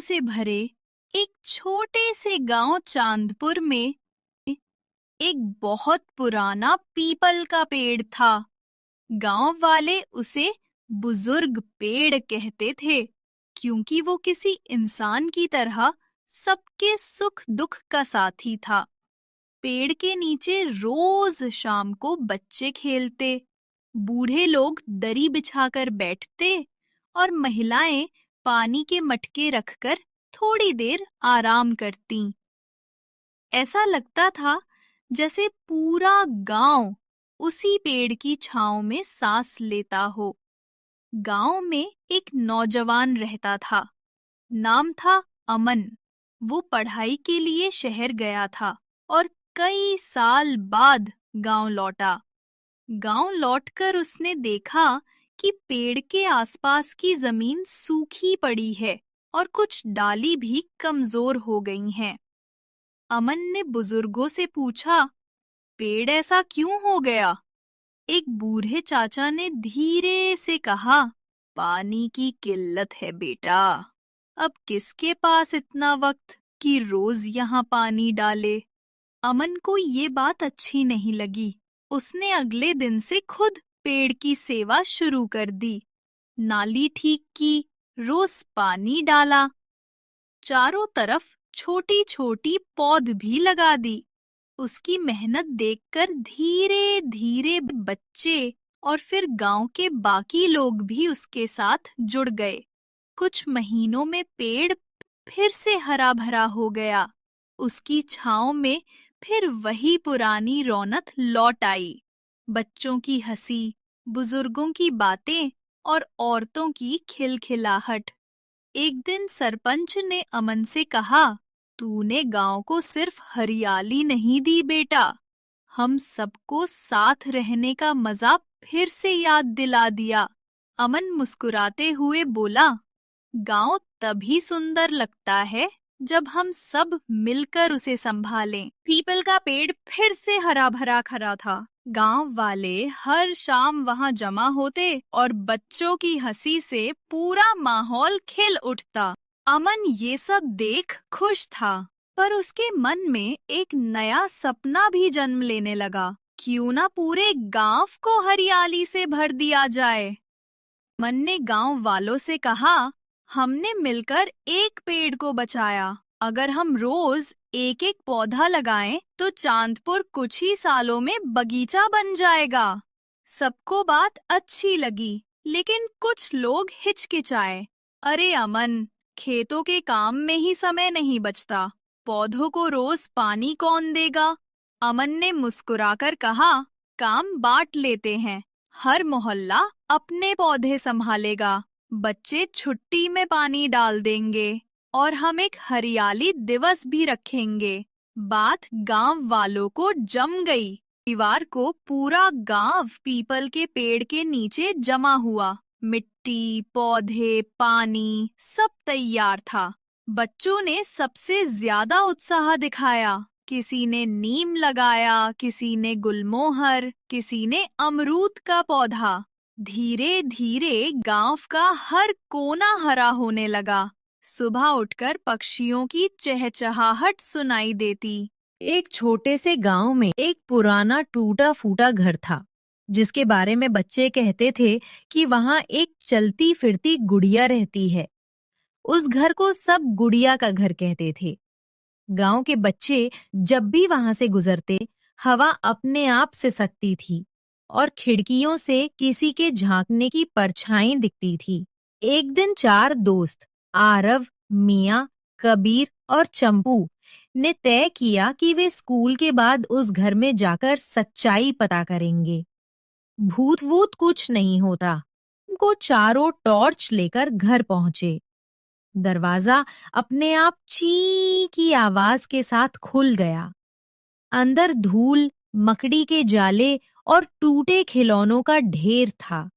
से भरे एक छोटे से गांव चांदपुर में एक बहुत पुराना पीपल का पेड़ था। गांव वाले उसे बुजुर्ग पेड़ कहते थे क्योंकि वो किसी इंसान की तरह सबके सुख दुख का साथी था। पेड़ के नीचे रोज शाम को बच्चे खेलते, बूढ़े लोग दरी बिछाकर बैठते और महिलाएं पानी के मटके रखकर थोड़ी देर आराम करतीं। ऐसा लगता था जैसे पूरा गांव उसी पेड़ की छांव में सांस लेता हो। गांव में एक नौजवान रहता था। नाम था अमन। वो पढ़ाई के लिए शहर गया था और कई साल बाद गांव लौटा। गांव लौटकर उसने देखा कि पेड़ के आसपास की जमीन सूखी पड़ी है और कुछ डाली भी कमजोर हो गई हैं। अमन ने बुजुर्गों से पूछा, पेड़ ऐसा क्यों हो गया? एक बूढ़े चाचा ने धीरे से कहा, पानी की किल्लत है बेटा। अब किसके पास इतना वक्त कि रोज यहाँ पानी डाले? अमन को ये बात अच्छी नहीं लगी। उसने अगले दिन से खुद पेड़ की सेवा शुरू कर दी। नाली ठीक की, रोज पानी डाला, चारों तरफ छोटी छोटी पौध भी लगा दी। उसकी मेहनत देखकर धीरे धीरे बच्चे और फिर गांव के बाकी लोग भी उसके साथ जुड़ गए। कुछ महीनों में पेड़ फिर से हरा भरा हो गया। उसकी छांव में फिर वही पुरानी रौनक लौट आई। बच्चों की हंसी, बुजुर्गों की बातें और औरतों की खिलखिलाहट। एक दिन सरपंच ने अमन से कहा, तूने गांव को सिर्फ हरियाली नहीं दी बेटा, हम सबको साथ रहने का मजा फिर से याद दिला दिया। अमन मुस्कुराते हुए बोला, गांव तभी सुंदर लगता है जब हम सब मिलकर उसे संभालें। पीपल का पेड़ फिर से हरा भरा खड़ा था। गांव वाले हर शाम वहां जमा होते और बच्चों की हंसी से पूरा माहौल खिल उठता। अमन ये सब देख खुश था, पर उसके मन में एक नया सपना भी जन्म लेने लगा। क्यों ना पूरे गांव को हरियाली से भर दिया जाए। अमन ने गांव वालों से कहा, हमने मिलकर एक पेड़ को बचाया। अगर हम रोज एक एक पौधा लगाएं तो चांदपुर कुछ ही सालों में बगीचा बन जाएगा। सबको बात अच्छी लगी, लेकिन कुछ लोग हिचकिचाए। अरे अमन, खेतों के काम में ही समय नहीं बचता, पौधों को रोज पानी कौन देगा? अमन ने मुस्कुराकर कहा, काम बांट लेते हैं, हर मोहल्ला अपने पौधे संभालेगा, बच्चे छुट्टी में पानी डाल देंगे और हम एक हरियाली दिवस भी रखेंगे। बात गांव वालों को जम गई। रविवार को पूरा गांव पीपल के पेड़ के नीचे जमा हुआ। मिट्टी, पौधे, पानी सब तैयार था। बच्चों ने सबसे ज्यादा उत्साह दिखाया। किसी ने नीम लगाया, किसी ने गुलमोहर, किसी ने अमरूद का पौधा। धीरे धीरे गांव का हर कोना हरा होने लगा। सुबह उठकर पक्षियों की चहचहाहट सुनाई देती। एक छोटे से गांव में एक पुराना टूटा फूटा घर था, जिसके बारे में बच्चे कहते थे कि वहां एक चलती फिरती गुड़िया रहती है। उस घर को सब गुड़िया का घर कहते थे। गांव के बच्चे जब भी वहां से गुजरते, हवा अपने आप से सकती थी और खिड़कियों से किसी के झांकने की परछाई दिखती थी। एक दिन चार दोस्त आरव, मियां, कबीर और चंपू ने तय किया कि वे स्कूल के बाद उस घर में जाकर सच्चाई पता करेंगे। भूत वूत कुछ नहीं होता। उनको चारों टॉर्च लेकर घर पहुंचे। दरवाजा अपने आप ची की आवाज के साथ खुल गया। अंदर धूल, मकड़ी के जाले और टूटे खिलौनों का ढेर था।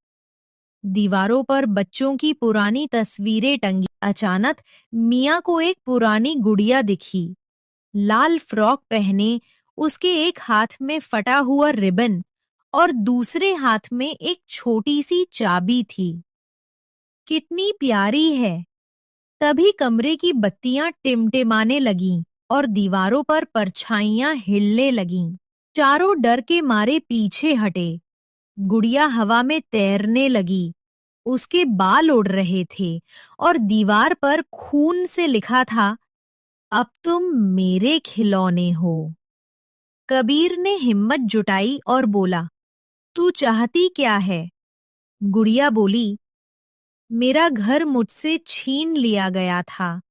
दीवारों पर बच्चों की पुरानी तस्वीरें टंगी। अचानक मियां को एक पुरानी गुड़िया दिखी। लाल फ्रॉक पहने, उसके एक हाथ में फटा हुआ रिबन और दूसरे हाथ में एक छोटी सी चाबी थी। कितनी प्यारी है, तभी कमरे की बत्तियां टिमटिमाने लगीं और दीवारों पर परछाइयां हिलने लगीं। चारों डर के मारे पीछे हटे। गुड़िया हवा में तैरने लगी। उसके बाल उड़ रहे थे और दीवार पर खून से लिखा था, अब तुम मेरे खिलौने हो। कबीर ने हिम्मत जुटाई और बोला, तू चाहती क्या है? गुड़िया बोली, मेरा घर मुझसे छीन लिया गया था।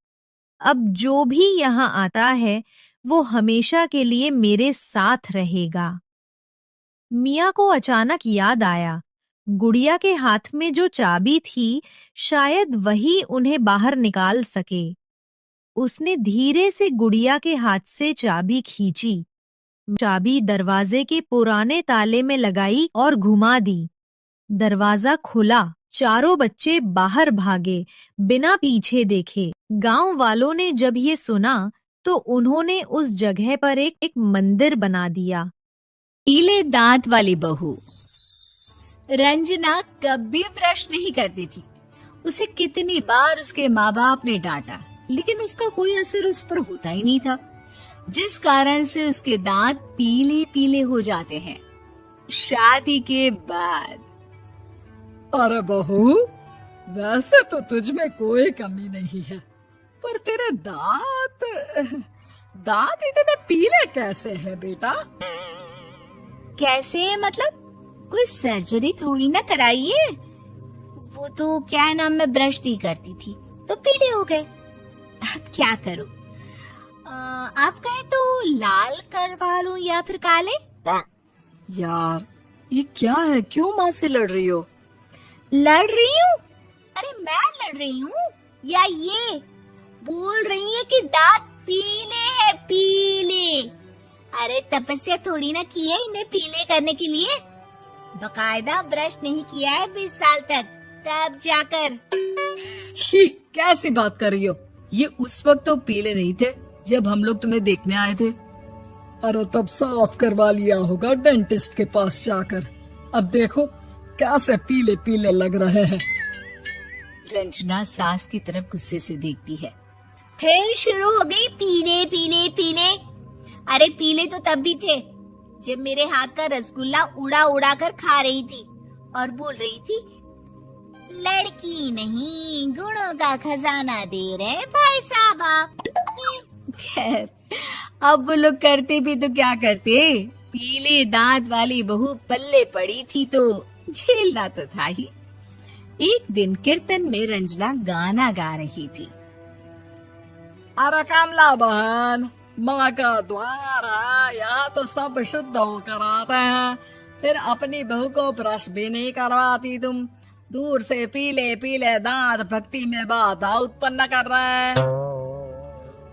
अब जो भी यहाँ आता है वो हमेशा के लिए मेरे साथ रहेगा। मिया को अचानक याद आया, गुड़िया के हाथ में जो चाबी थी शायद वही उन्हें बाहर निकाल सके। उसने धीरे से गुड़िया के हाथ से चाबी खींची। चाबी दरवाजे के पुराने ताले में लगाई और घुमा दी। दरवाजा खुला। चारों बच्चे बाहर भागे, बिना पीछे देखे। गांव वालों ने जब ये सुना तो उन्होंने उस जगह पर एक मंदिर बना दिया। पीले दांत वाली बहू। रंजना कभी ब्रश नहीं करती थी। उसे कितनी बार उसके माँ बाप ने डांटा, लेकिन उसका कोई असर उस पर होता ही नहीं था, जिस कारण से उसके दांत पीले पीले हो जाते हैं। शादी के बाद। अरे बहू, वैसे तो तुझ में कोई कमी नहीं है, पर तेरे दांत इतने पीले कैसे हैं बेटा? कैसे मतलब? कोई सर्जरी थोड़ी ना कराई है। वो तो क्या नाम, मैं ब्रश नहीं करती थी तो पीले हो गए। अब क्या करूं? आप कहे तो लाल करवा लूं या फिर काले? यार ये क्या है, क्यों माँ से लड़ रही हो? लड़ रही हूँ? अरे मैं लड़ रही हूँ या ये बोल रही है कि दांत पीले हैं, पीले। अरे तपस्या थोड़ी ना की है इन्हें पीले करने के लिए। बकायदा ब्रश नहीं किया है 20 साल तक, तब जाकर। छी, कैसी बात कर रही हो? ये उस वक्त तो पीले नहीं थे जब हम लोग तुम्हें देखने आए थे। अरे तब साफ करवा लिया होगा डेंटिस्ट के पास जाकर। अब देखो कैसे पीले पीले लग रहे हैं। रंजना सास की तरफ गुस्से से देखती है। फिर शुरू हो गई पीले पीले पीले। अरे पीले तो तब भी थे जब मेरे हाथ का रसगुल्ला उड़ा उड़ा कर खा रही थी और बोल रही थी, लड़की नहीं गुणों का खजाना दे रहे भाई साहब आप। खैर अब वो लोग करते भी तो क्या करते, पीले दांत वाली बहू पल्ले पड़ी थी तो झेलना तो था ही। एक दिन कीर्तन में रंजना गाना गा रही थी। अरे कमला बहन, माँ का द्वार है, यहाँ तो सब शुद्ध होकर आते हैं, फिर अपनी बहू को ब्रश भी नहीं करवाती तुम। दूर से पीले पीले दांत भक्ति में बाधा उत्पन्न कर रहे हैं।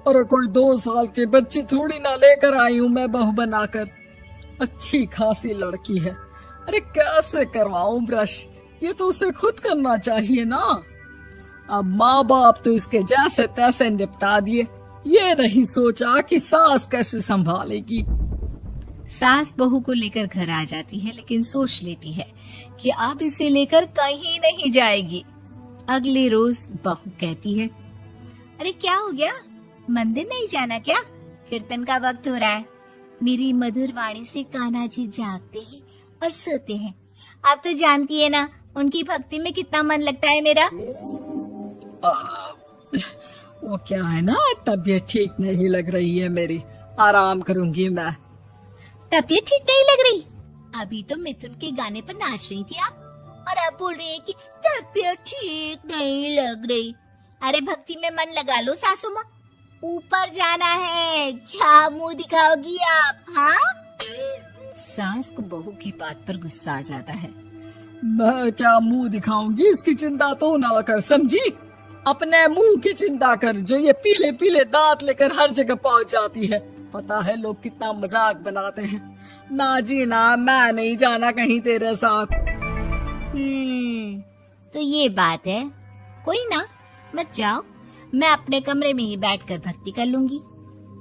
अरे कोई 2 साल की बच्ची थोड़ी ना लेकर आई हूँ मैं बहू बनाकर। अच्छी खासी लड़की है, अरे कैसे करवाऊं ब्रश? ये तो उसे खुद करना चाहिए ना। अब माँ बाप तो इसके जैसे तैसे निपटा दिए, ये नहीं सोचा कि सास कैसे संभालेगी। सास बहू को लेकर घर आ जाती है, लेकिन सोच लेती है कि अब इसे लेकर कहीं नहीं जाएगी। अगले रोज बहू कहती है, अरे क्या हो गया, मंदिर नहीं जाना क्या? कीर्तन का वक्त हो रहा है। मेरी मधुर वाणी से कान्हा जी जागते हैं और सोते हैं। आप तो जानती है ना उनकी भक्ति में कितना मन लगता है मेरा। वो क्या है ना, तबीयत ठीक नहीं लग रही है मेरी, आराम करूंगी मैं। तबीयत ठीक नहीं लग रही? अभी तो मिथुन के गाने पर नाच रही थी आप, और अब बोल रही है कि तबीयत ठीक नहीं लग रही। अरे भक्ति में मन लगा लो सासू माँ, ऊपर जाना है, क्या मुंह दिखाओगी आप? हाँ? सास को बहू की बात पर गुस्सा आ जाता है। मैं क्या मुंह दिखाऊंगी, इसकी चिंता तो ना कर, समझी? अपने मुंह की चिंता कर, जो ये पीले पीले दांत लेकर हर जगह पहुंच जाती है। पता है लोग कितना मजाक बनाते हैं। ना जी ना, मैं नहीं जाना कहीं तेरे साथ। तो ये बात है। कोई ना, मत जाओ, मैं अपने कमरे में ही बैठकर भक्ति कर लूंगी।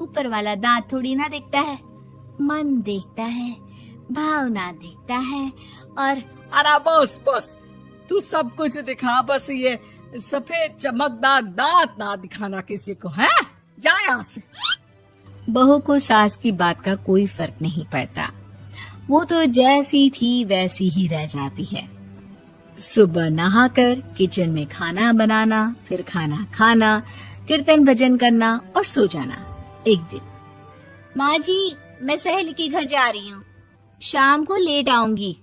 ऊपर वाला दांत थोड़ी ना देखता है, मन देखता है, भावना देखता है। और अरे बस बस, तू सब कुछ दिखा, बस ये सफेद चमकदार दांत ना दिखाना किसी को, है? जा यहाँ से। बहू को सास की बात का कोई फर्क नहीं पड़ता। वो तो जैसी थी वैसी ही रह जाती है। सुबह नहाकर किचन में खाना बनाना, फिर खाना खाना, कीर्तन भजन करना और सो जाना। एक दिन, माँ जी मैं सहेली के घर जा रही हूँ, शाम को लेट आऊंगी।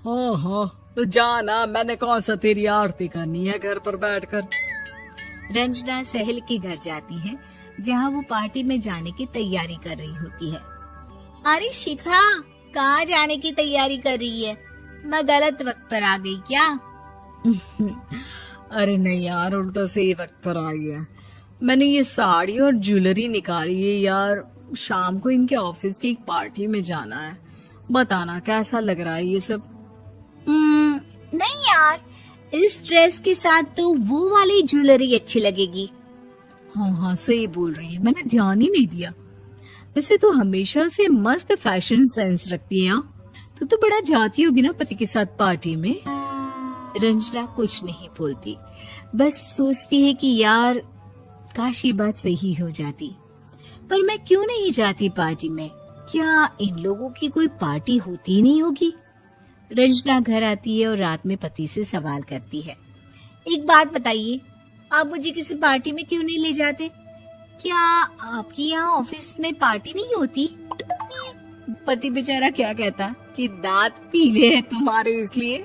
हाँ हाँ तो जाना, मैंने कौन सा तेरी आरती करनी है घर पर बैठकर। रंजना सहेली के घर जाती है जहाँ वो पार्टी में जाने की तैयारी कर रही होती है। अरे शिखा, कहाँ जाने की तैयारी कर रही है? मैं गलत वक्त पर आ गई क्या? अरे नहीं यार, उल्टा सही वक्त पर आ गया। मैंने ये साड़ी और ज्वेलरी निकाली है यार, शाम को इनके ऑफिस की एक पार्टी में जाना है। बताना कैसा लग रहा है ये सब? नहीं यार, इस ड्रेस के साथ तो वो वाली ज्वेलरी अच्छी लगेगी। हाँ हाँ सही बोल रही है, मैंने ध्यान ही नहीं दिया। वैसे तो हमेशा से मस्त फैशन सेंस रखती है। तो बड़ा जाती होगी ना पति के साथ पार्टी में। रंजना कुछ नहीं बोलती, बस सोचती है कि यार काश ये बात सही हो जाती। पर मैं क्यों नहीं जाती पार्टी में? क्या इन लोगों की कोई पार्टी होती नहीं होगी? रंजना घर आती है और रात में पति से सवाल करती है, एक बात बताइए, आप मुझे किसी पार्टी में क्यों नहीं ले जाते? क्या आपकी यहाँ ऑफिस में पार्टी नहीं होती? पति बेचारा क्या कहता कि दांत पीले हैं तुम्हारे इसलिए।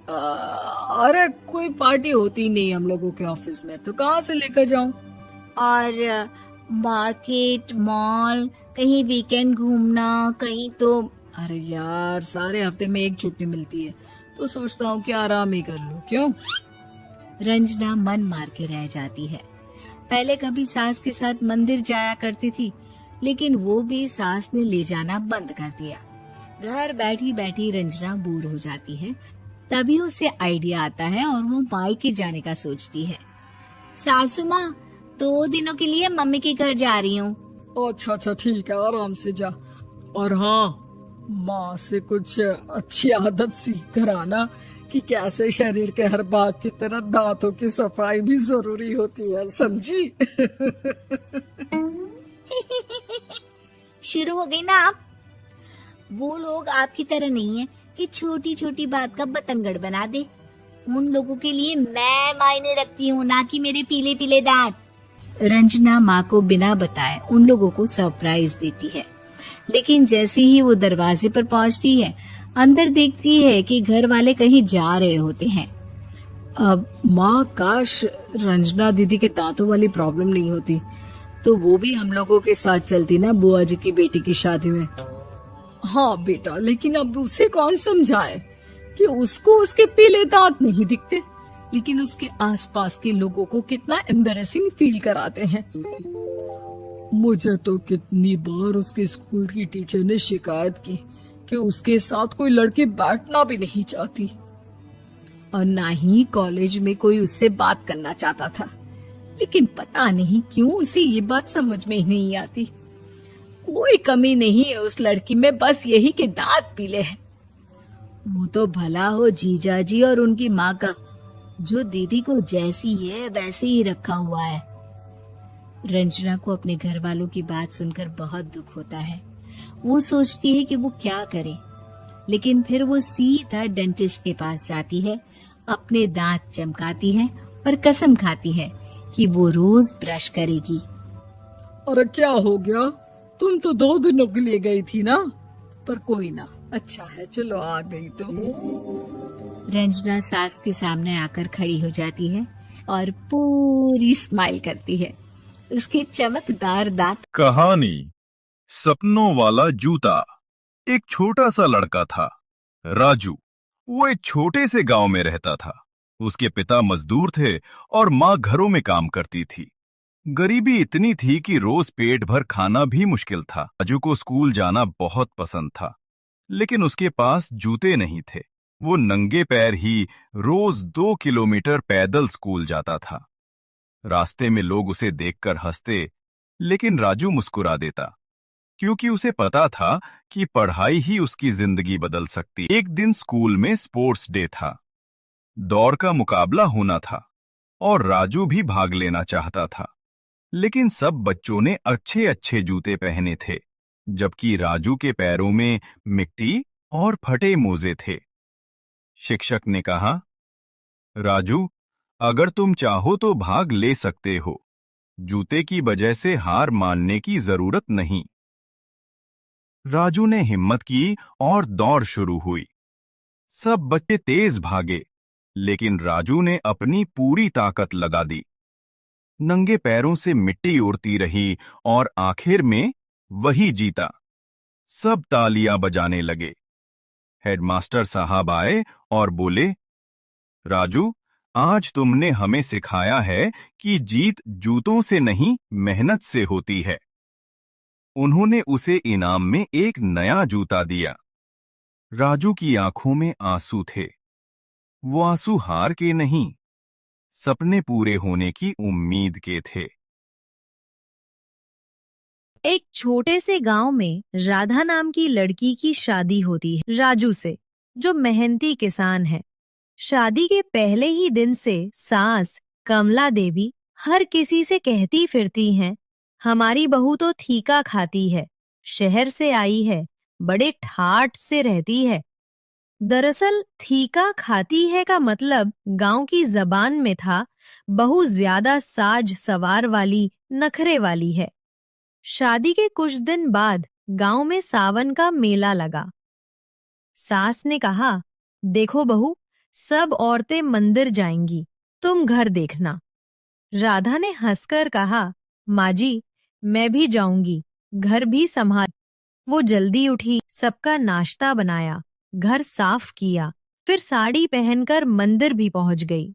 अरे कोई पार्टी होती नहीं हम लोगों के ऑफिस में, तो कहाँ से लेकर जाऊं? और मार्केट, मॉल, कहीं वीकेंड घूमना, कहीं तो। अरे यार सारे हफ्ते में एक छुट्टी मिलती है, तो सोचता हूँ कि आराम ही कर लूं। क्यों? रंजना मन मार के रह जाती है। पहले कभी सास के साथ मंदिर जाया करती थी, लेकिन वो भी सास ने ले जाना बंद कर दिया। घर बैठी बैठी रंजना बोर हो जाती है। तभी उसे आइडिया आता है और वो मायके जाने का सोचती है। सासू माँ, 2 दिनों के लिए मम्मी के घर जा रही हूँ। अच्छा अच्छा ठीक है, आराम से जा। और हाँ, माँ से कुछ अच्छी आदत सीख कर आना कि कैसे शरीर के हर भाग की तरह दांतों की सफाई भी जरूरी होती है, समझी? शुरू हो गई ना आप? वो लोग आपकी तरह नहीं है कि छोटी छोटी बात का बतंगड़ बना दे। उन लोगों के लिए मैं मायने रखती हूँ, ना कि मेरे पीले पीले दांत। रंजना माँ को बिना बताए उन लोगों को सरप्राइज देती है, लेकिन जैसे ही वो दरवाजे पर पहुँचती है, अंदर देखती है कि घर वाले कहीं जा रहे होते हैं। अब माँ, काश रंजना दीदी के दांतों वाली प्रॉब्लम नहीं होती, तो वो भी हम लोगों के साथ चलती ना बुआ जी की बेटी की शादी में। हाँ बेटा, लेकिन अब उसे कौन समझाए कि उसको उसके पीले दांत नहीं दिखते, लेकिन उसके आसपास के लोगों को कितना एम्बैरेसिंग फील कराते हैं। मुझे तो कितनी बार उसके स्कूल की टीचर ने शिकायत की कि उसके साथ कोई लड़की बैठना भी नहीं चाहती, और ना ही कॉलेज में कोई उससे बात करना चाहता था। लेकिन पता नहीं क्यों उसे ये बात समझ में ही नहीं आती। कोई कमी नहीं है उस लड़की में, बस यही कि दांत पीले हैं। वो तो भला हो जीजा जी और उनकी माँ का, जो दीदी को जैसी है वैसे ही रखा हुआ है। रंजना को अपने घर वालों की बात सुनकर बहुत दुख होता है। वो सोचती है कि वो क्या करे, लेकिन फिर वो सीधा डेंटिस्ट के पास जाती है, अपने दांत चमकाती है और कसम खाती है कि वो रोज ब्रश करेगी। अरे क्या हो गया? तुम तो 2 दिनों के लिए गई थी ना, पर कोई ना, अच्छा है, चलो आ गई तो। रंजना सास के सामने आकर खड़ी हो जाती है और पूरी स्माइल करती है। उसके चमकदार दांत। कहानी सपनों वाला जूता। एक छोटा सा लड़का था, राजू। वो एक छोटे से गांव में रहता था। उसके पिता मजदूर थे और माँ घरों में काम करती थी। गरीबी इतनी थी कि रोज पेट भर खाना भी मुश्किल था। राजू को स्कूल जाना बहुत पसंद था, लेकिन उसके पास जूते नहीं थे। वो नंगे पैर ही रोज 2 किलोमीटर पैदल स्कूल जाता था। रास्ते में लोग उसे देखकर हंसते, लेकिन राजू मुस्कुरा देता, क्योंकि उसे पता था कि पढ़ाई ही उसकी जिंदगी बदल सकती। एक दिन स्कूल में स्पोर्ट्स डे था। दौड़ का मुकाबला होना था और राजू भी भाग लेना चाहता था। लेकिन सब बच्चों ने अच्छे अच्छे जूते पहने थे, जबकि राजू के पैरों में मिट्टी और फटे मोजे थे। शिक्षक ने कहा, राजू, अगर तुम चाहो तो भाग ले सकते हो। जूते की वजह से हार मानने की जरूरत नहीं। राजू ने हिम्मत की और दौड़ शुरू हुई। सब बच्चे तेज भागे, लेकिन राजू ने अपनी पूरी ताकत लगा दी। नंगे पैरों से मिट्टी उड़ती रही और आखिर में वही जीता। सब तालियां बजाने लगे। हेडमास्टर साहब आए और बोले, राजू, आज तुमने हमें सिखाया है कि जीत जूतों से नहीं, मेहनत से होती है। उन्होंने उसे इनाम में एक नया जूता दिया। राजू की आंखों में आंसू थे। वो आंसू हार के नहीं, सपने पूरे होने की उम्मीद के थे। एक छोटे से गांव में राधा नाम की लड़की की शादी होती है राजू से, जो मेहनती किसान है। शादी के पहले ही दिन से सास कमला देवी हर किसी से कहती फिरती हैं, हमारी बहू तो ठीका खाती है, शहर से आई है, बड़े ठाठ से रहती है। दरअसल ठीका खाती है का मतलब गांव की जबान में था, बहू ज्यादा साज सवार वाली, नखरे वाली है। शादी के कुछ दिन बाद गांव में सावन का मेला लगा। सास ने कहा, देखो बहू, सब औरतें मंदिर जाएंगी, तुम घर देखना। राधा ने हंसकर कहा, माँ जी, मैं भी जाऊंगी, घर भी संभाल। वो जल्दी उठी, सबका नाश्ता बनाया, घर साफ किया, फिर साड़ी पहनकर मंदिर भी पहुंच गई।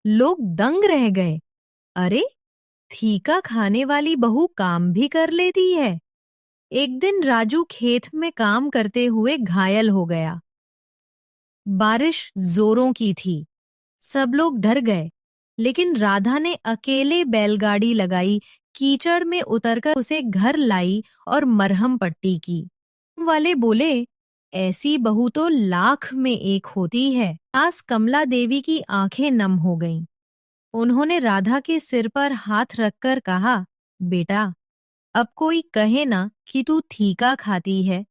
लोग दंग रह गए। अरे, ठीका खाने वाली बहू काम भी कर लेती है। एक दिन राजू खेत में काम करते हुए घायल हो गया। बारिश जोरों की थी, सब लोग डर गए, लेकिन राधा ने अकेले बैलगाड़ी लगाई, कीचड़ में उतरकर उसे घर लाई और मरहम पट्टी की। वाले बोले, ऐसी बहू तो लाख में एक होती है। आस कमला देवी की आंखें नम हो गईं। उन्होंने राधा के सिर पर हाथ रखकर कहा, बेटा, अब कोई कहे ना कि तू ठीका खाती है,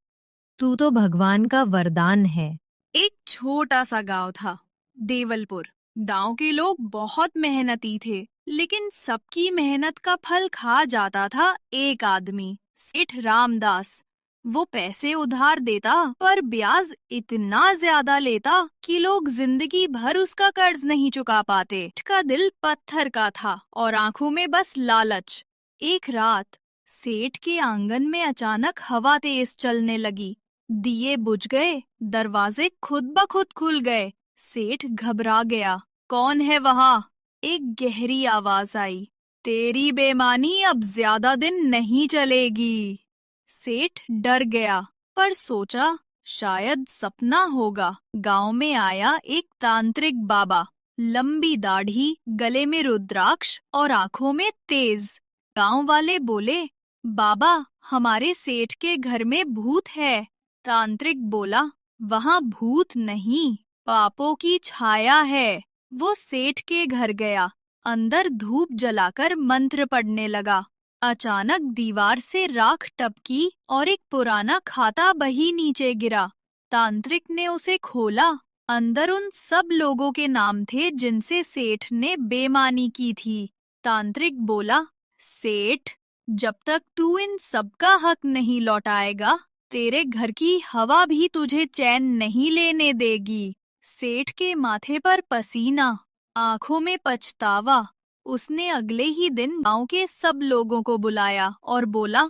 तू तो भगवान का वरदान है। एक छोटा सा गांव था, देवलपुर। गांव के लोग बहुत मेहनती थे, लेकिन सबकी मेहनत का फल खा जाता था एक आदमी, सेठ रामदास। वो पैसे उधार देता, पर ब्याज इतना ज्यादा लेता कि लोग जिंदगी भर उसका कर्ज नहीं चुका पाते। सेठ का दिल पत्थर का था और आंखों में बस लालच। एक रात सेठ के आंगन में अचानक हवा तेज चलने लगी। दिए बुझ गए, दरवाजे खुद ब खुद खुल गए। सेठ घबरा गया। कौन है वहाँ? एक गहरी आवाज आई। तेरी बेईमानी अब ज्यादा दिन नहीं चलेगी। सेठ डर गया, पर सोचा शायद सपना होगा। गांव में आया एक तांत्रिक बाबा, लंबी दाढ़ी, गले में रुद्राक्ष और आंखों में तेज। गांव वाले बोले, बाबा, हमारे सेठ के घर में भूत है। तांत्रिक बोला, वहाँ भूत नहीं, पापों की छाया है। वो सेठ के घर गया, अंदर धूप जलाकर मंत्र पढ़ने लगा। अचानक दीवार से राख टपकी और एक पुराना खाता बही नीचे गिरा। तांत्रिक ने उसे खोला। अंदर उन सब लोगों के नाम थे जिनसे सेठ ने बेईमानी की थी। तांत्रिक बोला, सेठ, जब तक तू इन सबका हक नहीं लौटाएगा, तेरे घर की हवा भी तुझे चैन नहीं लेने देगी। सेठ के माथे पर पसीना, आंखों में पछतावा। उसने अगले ही दिन गांव के सब लोगों को बुलाया और बोला,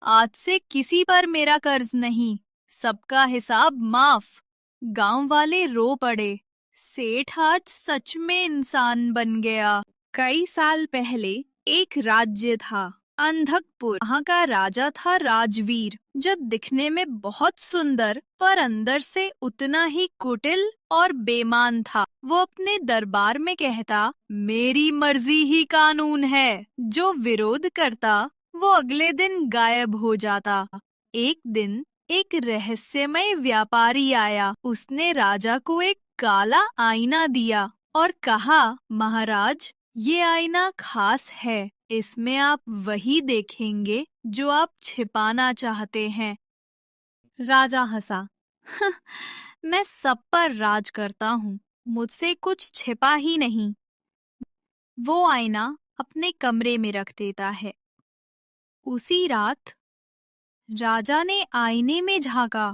आज से किसी पर मेरा कर्ज नहीं, सबका हिसाब माफ। गांव वाले रो पड़े। सेठ आज सच में इंसान बन गया। कई साल पहले एक राज्य था, अंधकपुर। वहाँ का राजा था राजवीर, जो दिखने में बहुत सुंदर पर अंदर से उतना ही कुटिल और बेईमान था। वो अपने दरबार में कहता, मेरी मर्जी ही कानून है। जो विरोध करता वो अगले दिन गायब हो जाता। एक दिन एक रहस्यमय व्यापारी आया। उसने राजा को एक काला आईना दिया। और कहा, महाराज, ये आईना खास है। इसमें आप वही देखेंगे जो आप छिपाना चाहते हैं। राजा हंसा। मैं सब पर राज करता हूँ, मुझसे कुछ छिपा ही नहीं। वो आईना अपने कमरे में रख देता है। उसी रात राजा ने आईने में झांका,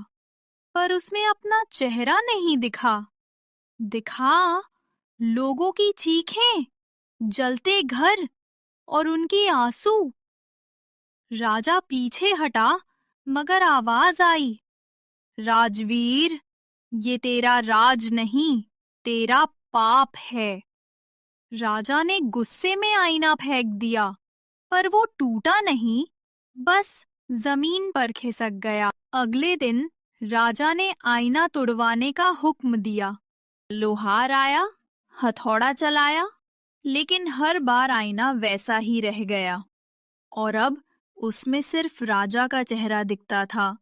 पर उसमें अपना चेहरा नहीं दिखा। दिखा लोगों की चीखें, जलते घर और उनके आंसू। राजा पीछे हटा, मगर आवाज आई, राजवीर, ये तेरा राज नहीं, तेरा पाप है। राजा ने गुस्से में आईना फेंक दिया, पर वो टूटा नहीं, बस जमीन पर खिसक गया। अगले दिन राजा ने आईना तुड़वाने का हुक्म दिया। लोहार आया, हथौड़ा चलाया, लेकिन हर बार आईना वैसा ही रह गया और अब उसमें सिर्फ राजा का चेहरा दिखता था,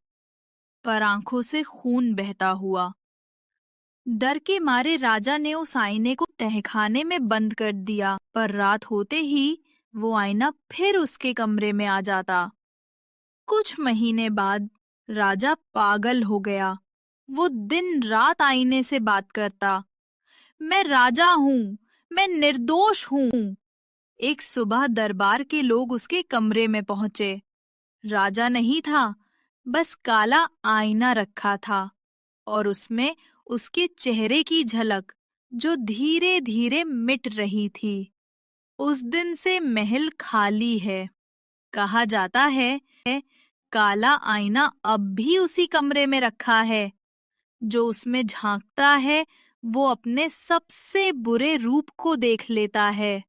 पर आंखों से खून बहता हुआ। डर के मारे राजा ने उस आईने को तहखाने में बंद कर दिया, पर रात होते ही वो आईना फिर उसके कमरे में आ जाता। कुछ महीने बाद राजा पागल हो गया। वो दिन रात आईने से बात करता, मैं राजा हूँ, मैं निर्दोष हूँ। एक सुबह दरबार के लोग उसके कमरे में पहुंचे। राजा नहीं था, बस काला आईना रखा था और उसमें उसके चेहरे की झलक, जो धीरे धीरे मिट रही थी। उस दिन से महल खाली है। कहा जाता है, काला आईना अब भी उसी कमरे में रखा है। जो उसमें झांकता है, वो अपने सबसे बुरे रूप को देख लेता है।